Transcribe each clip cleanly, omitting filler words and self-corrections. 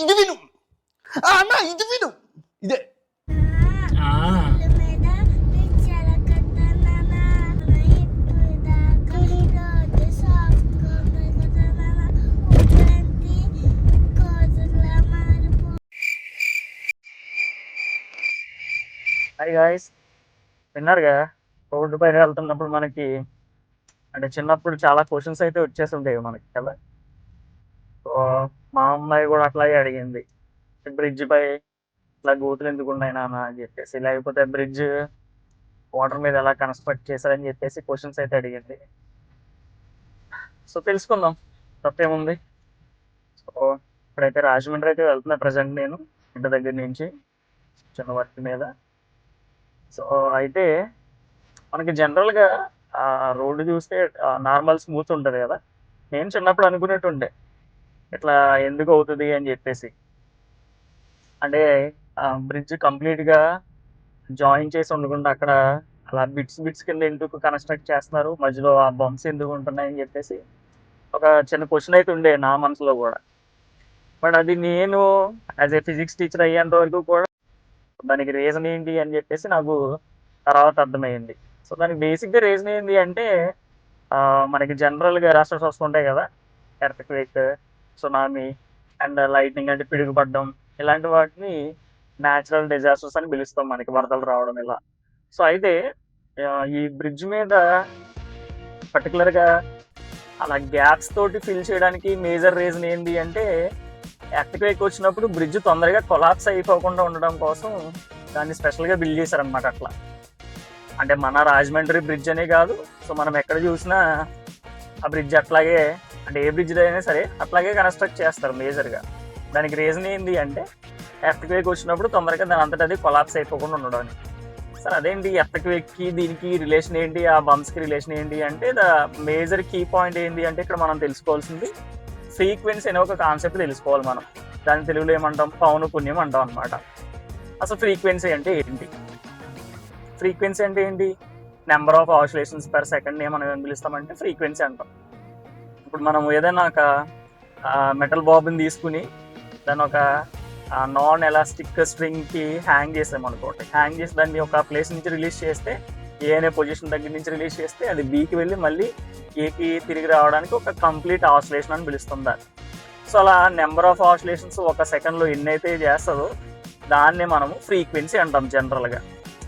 ఇది విను. అన్న ఇది విను. ఇదే హాయ్ గాయ్స్, విన్నారుగా రోడ్డు పైన వెళ్తున్నప్పుడు మనకి అంటే చిన్నప్పుడు చాలా క్వశ్చన్స్ అయితే వచ్చేసి ఉంటాయి మనకి కదా. సో మా అమ్మాయి కూడా అట్లాగే అడిగింది, బ్రిడ్జ్ పై ఇట్లా గోతులు ఎందుకు ఉన్నాయి నాన్న అని చెప్పేసి, లేకపోతే బ్రిడ్జ్ వాటర్ మీద ఎలా కన్స్ట్రక్ట్ చేశారని చెప్పేసి క్వశ్చన్స్ అయితే అడిగింది. సో తెలుసుకుందాం, తప్పేముంది. సో ఇప్పుడైతే రాజమండ్రి అయితే వెళ్తున్నా ప్రజెంట్ నేను ఇంటి దగ్గర నుంచి చిన్న వర్క్ మీద. సో అయితే మనకి జనరల్గా ఆ రోడ్డు చూస్తే నార్మల్ స్మూత్ ఉంటుంది కదా. నేను చిన్నప్పుడు అనుకునేటుండే ఇట్లా ఎందుకు అవుతుంది అని చెప్పేసి, అంటే బ్రిడ్జ్ కంప్లీట్గా జాయిన్ చేసి ఉండకుండా అక్కడ అలా బిట్స్ బిట్స్ కింద ఎందుకు కన్స్ట్రక్ట్ చేస్తున్నారు, మధ్యలో ఆ బంప్స్ ఎందుకు ఉంటున్నాయని చెప్పేసి ఒక చిన్న క్వశ్చన్ అయితే ఉండే నా మనసులో కూడా. బట్ అది నేను యాజ్ ఏ ఫిజిక్స్ టీచర్ అయ్యేంత వరకు కూడా దానికి రీజన్ ఏంటి అని చెప్పేసి నాకు తర్వాత అర్థమైంది. సో దానికి బేసిక్గా రీజన్ ఏంటి అంటే మనకి జనరల్గా రాష్ట్రాలు వస్తుంటాయి కదా, ఎర్త్క్వేక్, సునామీ అండ్ లైట్నింగ్ అంటే పిడుగుపడడం, ఇలాంటి వాటిని న్యాచురల్ డిజాస్టర్స్ అని పిలుస్తాం, మనకి వరదలు రావడం ఇలా. సో అయితే ఈ బ్రిడ్జ్ మీద పర్టికులర్గా అలా గ్యాప్స్ తోటి ఫిల్ చేయడానికి మేజర్ రీజన్ ఏంటి అంటే, ఎర్త్క్వేక్ వచ్చినప్పుడు బ్రిడ్జ్ తొందరగా కొలాప్స్ అయిపోకుండా ఉండడం కోసం దాన్ని స్పెషల్గా బిల్డ్ చేశారనమాట అట్లా. అంటే మన రాజమండ్రి బ్రిడ్జ్ అనే కాదు, సో మనం ఎక్కడ చూసినా ఆ బ్రిడ్జ్ అట్లాగే, అంటే ఏ బ్రిడ్జ్ అయినా సరే అట్లాగే కన్స్ట్రక్ట్ చేస్తారు మేజర్గా. దానికి రీజన్ ఏంటి అంటే, ఎర్త్క్వేక్ వచ్చినప్పుడు తొందరగా దాని అంతటా అది కొలాప్స్ అయిపోకుండా ఉండడానికి. సార్ అదేంటి ఎర్త్క్వేక్కి దీనికి రిలేషన్ ఏంటి, ఆ బంప్స్కి రిలేషన్ ఏంటి అంటే, ద మేజర్ కీ పాయింట్ ఏంటి అంటే ఇక్కడ మనం తెలుసుకోవాల్సింది ఫ్రీక్వెన్సీ అనే ఒక కాన్సెప్ట్ తెలుసుకోవాలి మనం. దాని తెలుగులో ఏమంటాం, పౌన పుణ్యం అంటాం అనమాట. అసలు ఫ్రీక్వెన్సీ అంటే ఏంటి? ఫ్రీక్వెన్సీ అంటే ఏంటి? Number of oscillations per second మనం ఏం పిలుస్తామంటే ఫ్రీక్వెన్సీ అంటాం. ఇప్పుడు మనం ఏదైనా ఒక మెటల్ బాబుని తీసుకుని దాన్ని ఒక నాన్ ఎలాస్టిక్ స్ట్రింగ్కి హ్యాంగ్ చేసాం అనుకోండి. హ్యాంగ్ చేసి దాన్ని ఒక ప్లేస్ నుంచి రిలీజ్ చేస్తే, ఏ అనే పొజిషన్ దగ్గర నుంచి రిలీజ్ చేస్తే అది బీకి వెళ్ళి మళ్ళీ ఏకి తిరిగి రావడానికి ఒక కంప్లీట్ ఆసిలేషన్ అని పిలుస్తుంది దాన్ని. సో అలా నెంబర్ ఆఫ్ ఆసిలేషన్స్ ఒక సెకండ్లో ఎన్ని అయితే చేస్తుందో దాన్ని మనము ఫ్రీక్వెన్సీ అంటాం జనరల్గా.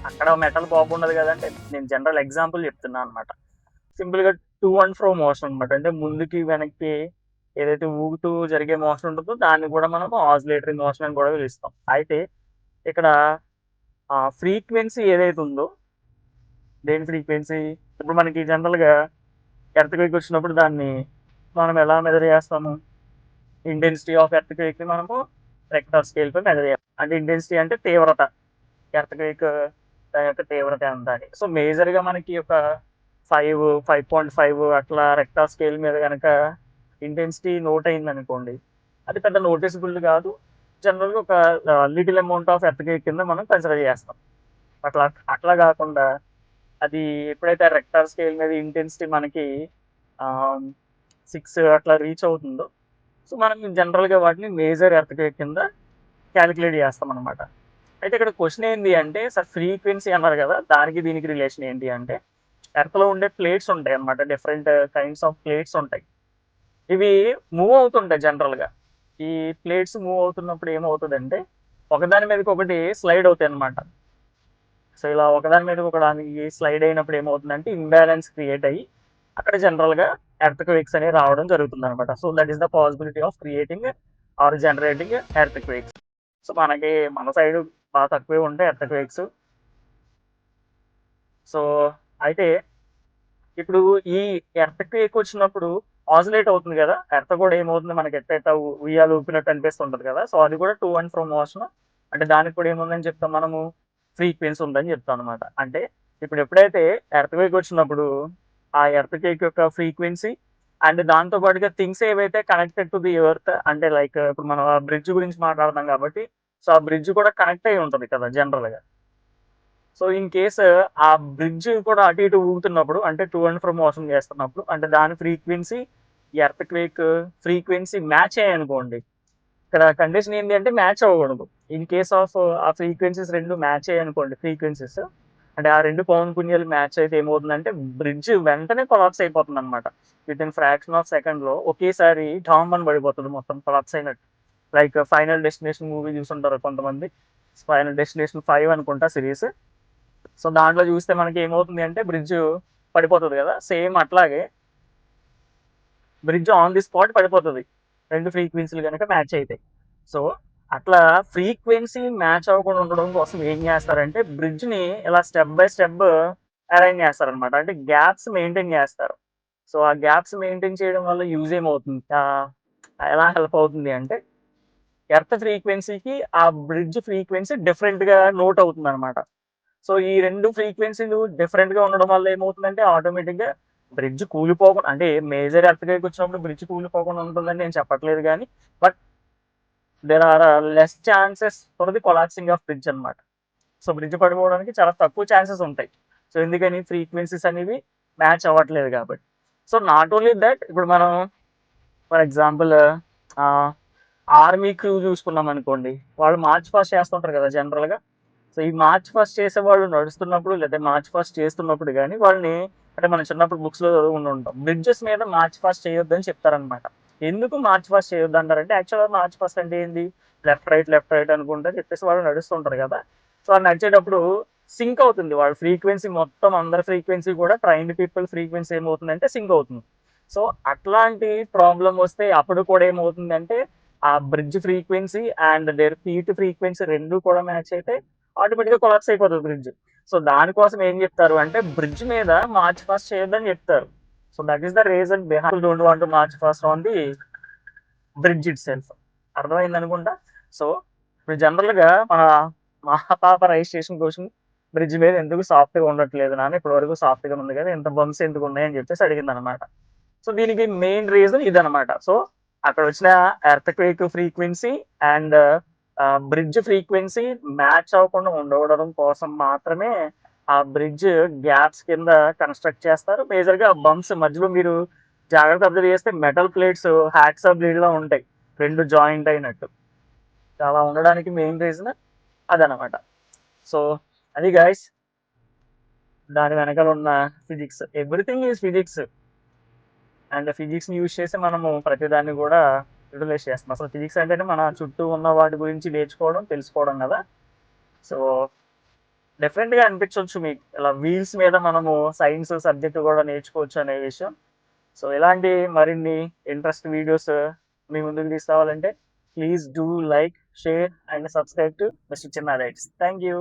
అక్కడ మెటల్ బాబు ఉండదు కదంటే, నేను జనరల్ ఎగ్జాంపుల్ చెప్తున్నాను అనమాట. సింపుల్గా టు అండ్ ఫ్రో మోషన్ అనమాట. అంటే ముందుకి వెనక్కి ఏదైతే ఊగుతూ జరిగే మోషన్ ఉంటుందో దాన్ని కూడా మనం ఆసిలేటరీ మోషన్ అని కూడా పిలుస్తాం. అయితే ఇక్కడ ఫ్రీక్వెన్సీ ఏదైతే ఉందో, దేని ఫ్రీక్వెన్సీ, ఇప్పుడు మనకి జనరల్గా ఎర్త్క్వేక్ వచ్చినప్పుడు దాన్ని మనం ఎలా మెజర్ చేస్తాము, ఇంటెన్సిటీ ఆఫ్ ఎర్త్క్వేక్ని మనము రెక్టార్ స్కేల్పై మెజర్ చేస్తాం. అంటే ఇంటెన్సిటీ అంటే తీవ్రత, ఎర్త్క్వేక్ దాని యొక్క తీవ్రత ఎంత అని. సో మేజర్గా మనకి ఒక 5.5 అట్లా రెక్టార్ స్కేల్ మీద కనుక ఇంటెన్సిటీ నోట్ అయింది అనుకోండి, అది పెద్ద నోటీసబుల్ కాదు. జనరల్గా ఒక లిటిల్ అమౌంట్ ఆఫ్ ఎర్త్క్వేక్ కింద మనం కన్సిడర్ చేస్తాం. అట్లా కాకుండా అది ఎప్పుడైతే రెక్టార్ స్కేల్ మీద ఇంటెన్సిటీ మనకి 6 అట్లా రీచ్ అవుతుందో, సో మనం జనరల్గా వాటిని మేజర్ ఎర్త్క్వేక్ కింద క్యాలిక్యులేట్ చేస్తాం అనమాట. అయితే ఇక్కడ క్వశ్చన్ ఏంటి అంటే, సార్ ఫ్రీక్వెన్సీ అన్నారు కదా, దానికి దీనికి రిలేషన్ ఏంటి అంటే, ఎర్త్లో ఉండే ప్లేట్స్ ఉంటాయి అనమాట, డిఫరెంట్ కైండ్స్ ఆఫ్ ప్లేట్స్ ఉంటాయి. ఇవి మూవ్ అవుతుంటాయి జనరల్గా. ఈ ప్లేట్స్ మూవ్ అవుతున్నప్పుడు ఏమవుతుందంటే, ఒకదాని మీదకి ఒకటి స్లైడ్ అవుతాయి అనమాట. సో ఇలా ఒకదాని మీద ఒకదానికి స్లైడ్ అయినప్పుడు ఏమవుతుందంటే ఇంబ్యాలెన్స్ క్రియేట్ అయ్యి అక్కడ జనరల్గా ఎర్త్క్వేక్స్ అనేవి రావడం జరుగుతుంది అనమాట. So that is the possibility of creating or generating earthquakes. So మనకి మన సైడ్ బాగా తక్కువే ఉంటాయి ఎర్త్క్వేక్స్. సో అయితే ఇప్పుడు ఈ ఎర్త్క్వేక్ వచ్చినప్పుడు ఆసిలేట్ అవుతుంది కదా, ఎర్త్ కూడా ఏమవుతుంది మనకి ఎట్లయితే ఉయ్యాలు ఊపినట్టు అనిపిస్తుంటది కదా. సో అది కూడా టు అండ్ ఫ్రో మోషన్. అంటే దానికి కూడా ఏముందని చెప్తాం మనము, ఫ్రీక్వెన్సీ ఉందని చెప్తాం అనమాట. అంటే ఇప్పుడు ఎప్పుడైతే ఎర్త్క్వేక్ వచ్చినప్పుడు ఆ ఎర్త్క్వేక్ యొక్క ఫ్రీక్వెన్సీ అండ్ దాంతో పాటుగా థింగ్స్ ఏవైతే కనెక్టెడ్ టు ది ఎర్త్, అంటే లైక్ ఇప్పుడు మనం ఆ బ్రిడ్జ్ గురించి మాట్లాడతాం కాబట్టి, సో ఆ బ్రిడ్జ్ కూడా కనెక్ట్ అయి ఉంటుంది కదా జనరల్గా. సో ఇన్ కేసు ఆ బ్రిడ్జ్ కూడా అటు ఇటు ఊగుతున్నప్పుడు, అంటే టు అండ్ ఫ్రో మోషన్ చేస్తున్నప్పుడు, అంటే దాని ఫ్రీక్వెన్సీ ఎర్త్క్వేక్ ఫ్రీక్వెన్సీ మ్యాచ్ అయ్యాయి అనుకోండి, ఇక్కడ కండిషన్ ఏంటి అంటే మ్యాచ్ అవ్వకూడదు. ఇన్ కేస్ ఆఫ్ ఆ ఫ్రీక్వెన్సీస్ 2 మ్యాచ్ అయ్యాయనుకోండి ఫ్రీక్వెన్సీస్. అంటే ఆ 2 పౌనఃపున్యాలు మ్యాచ్ అయితే ఏమవుతుందంటే బ్రిడ్జ్ వెంటనే కొలాప్స్ అయిపోతుందన్నమాట. వితిన్ ఫ్రాక్షన్ ఆఫ్ సెకండ్‌లో ఒకేసారి ఢామ్ అని పడిపోతది మొత్తం కొలాప్స్ అయినట్టు. లైక్ 'ఫైనల్ డెస్టినేషన్' మూవీ చూసుంటారు కొంతమంది. 'ఫైనల్ డెస్టినేషన్ 5' అనుకుంటా సీరీస్. సో, దాంట్లో చూస్తే మనకి ఏమవుతుంది అంటే బ్రిడ్జ్ పడిపోతది కదా! సేమ్ అట్లాగే బ్రిడ్జ్ ఆన్ ది స్పాట్ పడిపోతది. 2 ఫ్రీక్వెన్సీలు గనక మ్యాచ్ అయితాయి. సో, అట్లా ఫ్రీక్వెన్సీ మ్యాచ్ అవ్వకుండా ఉండడం కోసం ఏం చేస్తారంటే బ్రిడ్జ్‌ని ఇలా స్టెప్ బై స్టెప్ అరేంజ్ చేస్తారనమాట. అంటే గ్యాప్స్ మెయింటైన్ చేస్తారు. సో, ఆ గ్యాప్స్ మెయింటైన్ చేయడం వల్ల యూజ్ ఏమవుతుంది? ఎలా హెల్ప్ అవుతుంది అంటే ఎర్త్ ఫ్రీక్వెన్సీకి ఆ బ్రిడ్జ్ ఫ్రీక్వెన్సీ డిఫరెంట్‌గా నోట్ అవుతుందనమాట. సో, ఈ 2 ఫ్రీక్వెన్సీలు డిఫరెంట్‌గా ఉండడం వల్ల ఏమవుతుందంటే ఆటోమేటిక్‌గా బ్రిడ్జ్ కూలిపోకుండా అంటే మేజర్ ఎర్త్‌క్వేక్ వచ్చినప్పుడు బ్రిడ్జ్ కూలిపోకుండా ఉంటుందని నేను చెప్పట్లేదు గానీ, but there are less chances for the collapsing of bridge అనమాట. సో, బ్రిడ్జ్ పడిపోవడానికి చాలా తక్కువ ఛాన్సెస్ ఉంటాయి. సో, ఎందుకని ఫ్రీక్వెన్సీస్ అనేవి మ్యాచ్ అవ్వట్లేదు కాబట్టి. సో, నాట్ ఓన్లీ దట్ ఇప్పుడు మనం ఫర్ ఎగ్జాంపుల్ ఆహ్, ఆర్మీ క్రూ చూసుకున్నామనుకోండి. వాళ్ళు మార్చ్ పాస్ట్ చేస్తుంటారు కదా! జనరల్‌గా. సో, ఈ మార్చ్ పాస్ట్ చేసేవాళ్ళు నడుస్తున్నప్పుడు లేదా మార్చ్ పాస్ట్ చేస్తున్నప్పుడు గాని వాళ్ళని అంటే మనం చిన్నప్పుడు బుక్స్‌లో చదువుకుంటుంటాం. బ్రిడ్జెస్ మీద మార్చ్ పాస్ట్ చేయొద్దని చెప్తారనమాట. ఎందుకు మార్చ్ పాస్ట్ చేయొద్దంటారంటే యాక్చువల్‌గా మార్చ్ పాస్ట్ అంటే ఏంది? లెఫ్ట్ రైట్ అనుకుంటా చెప్పేసి వాళ్ళు నడుస్తుంటారు కదా! సో, ఆ నడిచేటప్పుడు సింక్ అవుతుంది. వాళ్ళ ఫ్రీక్వెన్సీ మొత్తం అందరి ఫ్రీక్వెన్సీ కూడా ట్రైన్డ్ పీపుల్ ఫ్రీక్వెన్సీ ఏమవుతుందంటే సింక్ అవుతుంది. సో, అట్లాంటి ప్రాబ్లమ్ వస్తే అప్పుడు కూడా ఏమవుతుందంటే ఆ bridge frequency and there feet frequency 2 కూడా మ్యాచ్ అయితే ఆటోమేటిక్‌గా కొలాప్స్ అయిపోతది బ్రిడ్జ్. సో, దానికోసం ఏం జెప్తారు అంటే బ్రిడ్జ్ మీద మార్చ్ పాస్ట్ చేయొద్దని జెప్తారు. So, that is the reason behind don't want to march past on the bridge itself. అర్థమైందనుకుంటా. సో, ఇప్పుడు జనరల్‌గా మా పాప రిజిస్ట్రేషన్ కోసం బ్రిడ్జ్ మీద ఎందుకు సాఫ్ట్‌గా ఉండట్లేదు నాన్న ఇప్పటివరకు సాఫ్ట్‌గానే ఉంది కదా! ఇంత బంప్స్ ఎందుకున్నాయి అని జెప్పేసి అడిగిందనమాట. సో, దీనికి మెయిన్ రీజన్ ఇదనమాట. సో, అక్కడొచ్చిన earthquake frequency and bridge frequency match అవ్వకుండా ఉండడం కోసం మాత్రమే ఆ బ్రిడ్జ్ గ్యాప్స్ కింద కన్‌స్ట్రక్ట్ చేస్తారు. మేజర్‌గా బంప్స్ మధ్యలో మీరు జాగ్రత్తగా అబ్జర్వ్ చేస్తే మెటల్ ప్లేట్స్ హ్యాక్సా బ్లేడ్‌లా ఉంటాయి. 2 జాయింట్ అయినట్టు. అలా ఉండడానికి మెయిన్ రీజన్ అదనమాట. సో, అది గైస్ దాని వెనకాల ఉన్న physics. Everything is physics. And ఫిజిక్స్‌ని యూజ్ చేసి మనము ప్రతిదాన్ని గూడా యుటిలైజ్ చేస్తున్నాం. అసలు ఫిజిక్స్ అంటేనే మన చుట్టూ ఉన్న వాటి గురించి నేర్చుకోవడం, తెలుసుకోవడం గదా! సో, డిఫరెంట్‌గా అనిపించొచ్చు మీకు. ఇలా వీల్స్ మీద మనము సైన్స్ సబ్జెక్ట్ గూడా నేర్చుకోవచ్చు అనే విషయం. సో, ఇలాంటి మరిన్ని ఇంట్రెస్ట్ వీడియోస్ మీ ముందుకు తీసుకురావాలంటే please do like, share and subscribe to mister Chinna rights. Thank you.